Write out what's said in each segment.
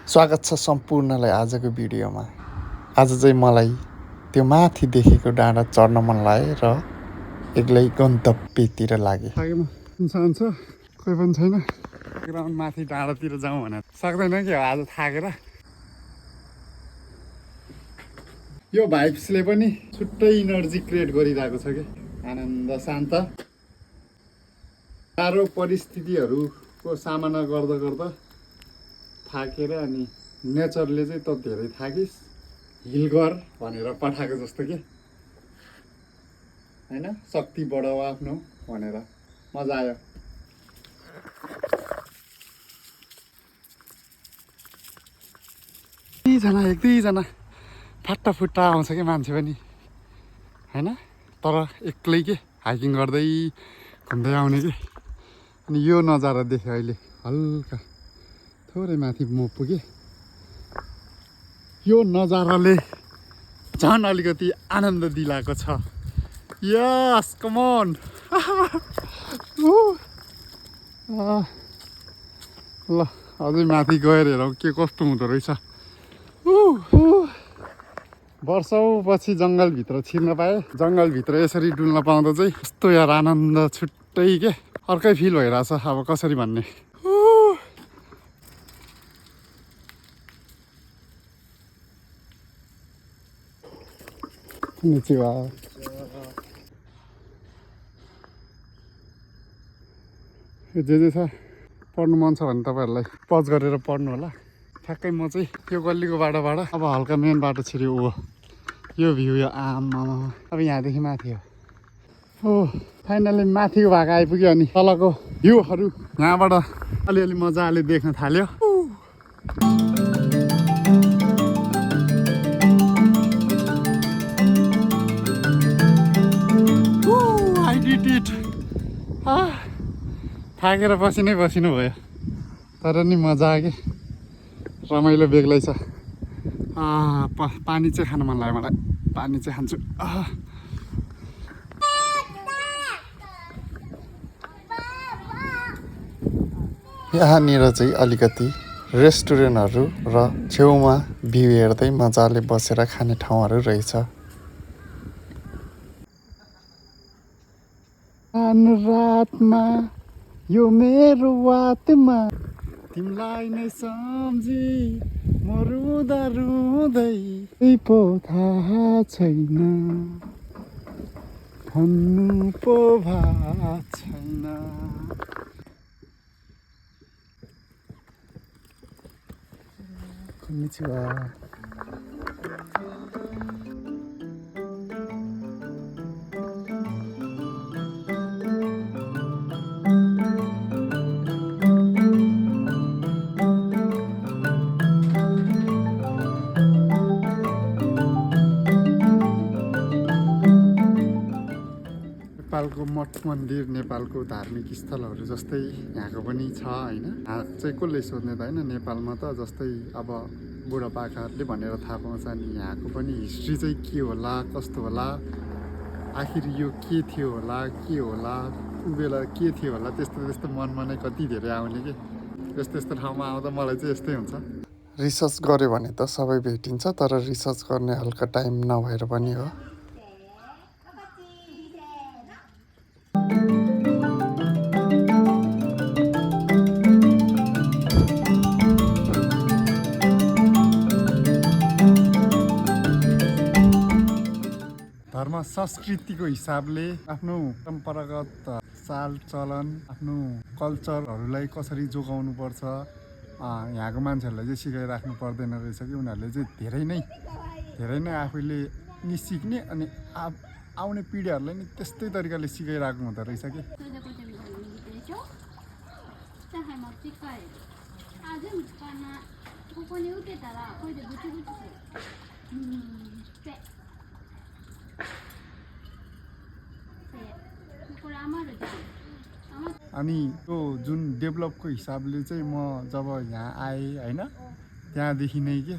स्वागत छ सम्पूर्णलाई आजको भिडियोमा। आज चाहिँ मलाई त्यो माथि देखेको डाँडा चढ्न मन लाग्यो र एक्लै गन्तव्यतिर लागे। सुनसान छ, कोही पनि छैन। ग्राउन्ड माथि डाँडातिर जाउँ भनेर सक्दैन कि आज थाकेर। यो भाइब्सले पनि छुट्टै इनर्जी क्रिएट गरिरहेको छ कि आनन्द शान्त। साह्रो परिस्थितिहरूको सामना गर्दा गर्दा थाकेर अनि नेचरले चाहिँ त धेरै थाकिस् हिल गर भनेर पठाएको जस्तो के हैन, शक्ति बढाऊ आफ्नो भनेर। मजा आयो। एक दुईजना फाटा फुट्टा आउँछ कि मान्छे पनि हैन, तर एक्लै के हाइकिङ गर्दै घुम्दै आउने कि। अनि यो नजारा देखेँ अहिले हल्का थोरै माथि म पुगेँ। यो नजाराले झन् अलिकति आनन्द दिलाएको छ। यस कम अन। ल अझै माथि गएर हेरौँ के कस्तो हुँदो रहेछ। वर्षौपछि जङ्गलभित्र छिर्न पाएँ। जङ्गलभित्र यसरी डुल्न पाउँदा चाहिँ यस्तो यार आनन्द छुट्टै के अर्कै फिल भइरहेछ। अब कसरी भन्ने। जे छ पढ्नु मन छ भने तपाईँहरूलाई पज गरेर पढ्नु होला। ठ्याक्कै म चाहिँ यो गल्लीको बाटोबाट अब हल्का मेन बाटो छिर्यो। यो भ्यू यो आमा अब यहाँदेखि माथि हो। फाइनली माथिको भाग आइपुग्यो। अनि तलको भ्यूहरू यहाँबाट अलिअलि मजाले देख्न थाल्यो। थाकेर बसिनै बसिनु भयो, तर नि मजा आयो कि रमाइलो बेग्लै छ। पानी चाहिँ खानु मन लाग्यो मलाई। पानी चाहिँ खान्छु। यहाँनिर चाहिँ अलिकति रेस्टुरेन्टहरू र छेउमा भ्यू हेर्दै मजाले बसेर खाने ठाउँहरू रहेछ। रातमा यो मेरो वातमा तिमीलाई नै सम्झी म रुँदा रुँदै पो थाहा छैन भन्नु पो भा छैन। konnichiwa। नेपालको मठ मन्दिर, नेपालको धार्मिक स्थलहरू जस्तै यहाँको पनि छ होइन। यहाँ चाहिँ कसले सोध्ने त होइन, नेपालमा त जस्तै अब बुढापाकाहरूले भनेर थाहा पाउँछ। नि यहाँको पनि हिस्ट्री चाहिँ के होला, कस्तो होला, आखिर यो के थियो होला, के होला, ऊ बेला के थियो होला, त्यस्तो मनमा नै कति धेरै आउने कि। त्यस्तो ठाउँमा आउँदा मलाई चाहिँ यस्तै हुन्छ। रिसर्च गऱ्यो भने त सबै भेटिन्छ, तर रिसर्च गर्ने हल्का टाइम नभएर पनि हो। धर्म संस्कृतिको हिसाबले आफ्नो परम्परागत चालचलन, आफ्नो कल्चरहरूलाई कसरी जोगाउनु पर्छ यहाँको मान्छेहरूलाई चाहिँ सिकाइराख्नु पर्दैन रहेछ कि। उनीहरूले चाहिँ धेरै नै आफैले नि सिक्ने अनि आउने पिँढीहरूलाई नि त्यस्तै तरिकाले सिकाइराख्नु हुँदो रहेछ कि। अनि त्यो जुन डेभलपको हिसाबले चाहिँ म जब यहाँ आएँ होइन, त्यहाँदेखि नै के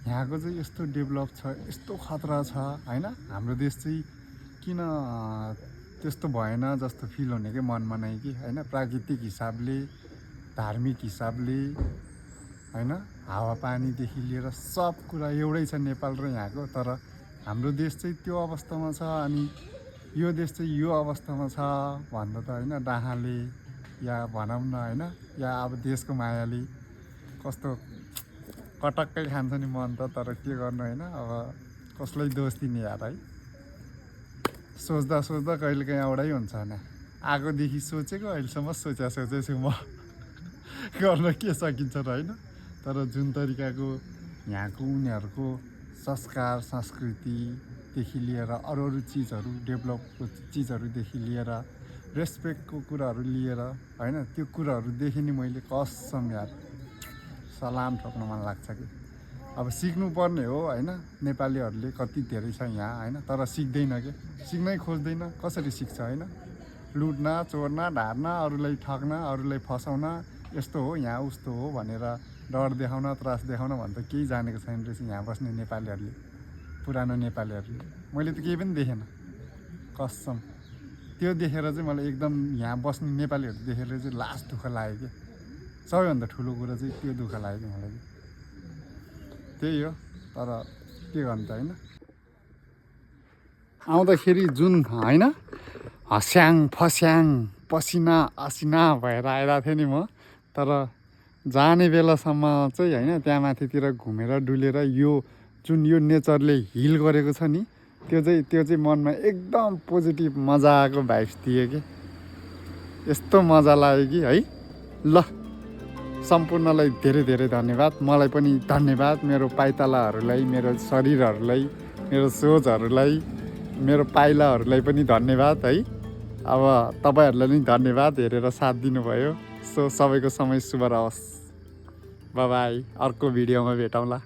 यहाँको चाहिँ यस्तो डेभलप छ, यस्तो खतरा छ होइन। हाम्रो देश चाहिँ किन त्यस्तो भएन जस्तो फिल हुने कि मनमा नै कि होइन। प्राकृतिक हिसाबले, धार्मिक हिसाबले होइन, हावापानीदेखि लिएर सब कुरा एउटै छ नेपाल र यहाँको। तर हाम्रो देश चाहिँ त्यो अवस्थामा छ अनि यो देश चाहिँ यो अवस्थामा छ भन्दा त होइन, डाहाले या भनौँ न होइन, या अब देशको मायाले कस्तो कटक्कै खान्छ नि मन त। तर के गर्नु होइन, अब कसलाई दोष दिने यार है। सोच्दा सोच्दा कहिलेकाहीँ एउटै हुन्छ होइन, आगोदेखि सोचेको अहिलेसम्म सोचेको छु म गर्न के सकिन्छ र होइन। तर जुन तरिकाको यहाँको उनीहरूको संस्कार संस्कृतिदेखि लिएर अरू अरू चिजहरू डेभलपको चिजहरूदेखि लिएर रेस्पेक्टको कुराहरू लिएर होइन, त्यो कुराहरूदेखि नि मैले कसम यार सलाम ठोक्न मन लाग्छ कि। अब सिक्नुपर्ने हो होइन, नेपालीहरूले कति धेरै छ यहाँ होइन, तर सिक्दैन के, सिक्नै खोज्दैन। कसरी सिक्छ होइन, लुट्न चोर्न ढार्न, अरूलाई ठग्न, अरूलाई फसाउन, यस्तो हो यहाँ उस्तो हो भनेर डर देखाउन त्रास देखाउन भन्दा केही जानेको छैन रहेछ यहाँ बस्ने नेपालीहरूले, पुरानो नेपालीहरूले। मैले त केही पनि देखेन कसम। त्यो देखेर चाहिँ मलाई एकदम यहाँ बस्ने नेपालीहरू देखेर चाहिँ लास्ट दुःख लाग्यो कि। सबैभन्दा ठुलो कुरा चाहिँ त्यो दुःख लाग्यो कि मलाई। त्यही हो, तर के गर्नु त होइन। आउँदाखेरि जुन होइन हस्याङ फस्याङ पसिना असिना भएर आइरहेको थिएँ नि म, तर जाने बेलासम्म चाहिँ होइन त्यहाँ माथितिर घुमेर डुलेर यो जुन यो नेचरले हिल गरेको छ नि, त्यो चाहिँ मनमा एकदम पोजिटिभ मजाको भाइब्स दियो कि। यस्तो मजा लाग्यो कि है। ल सम्पूर्णलाई धेरै धेरै धन्यवाद। मलाई पनि धन्यवाद, मेरो पाइतालाहरूलाई, मेरो शरीरहरूलाई, मेरो सोचहरूलाई, मेरो पाइलाहरूलाई पनि धन्यवाद है। अब तपाईँहरूलाई पनि धन्यवाद हेरेर साथ दिनुभयो। सो सबैको समय शुभ रहोस्। बाई बाई, अर्को भिडियोमा भेटौँला।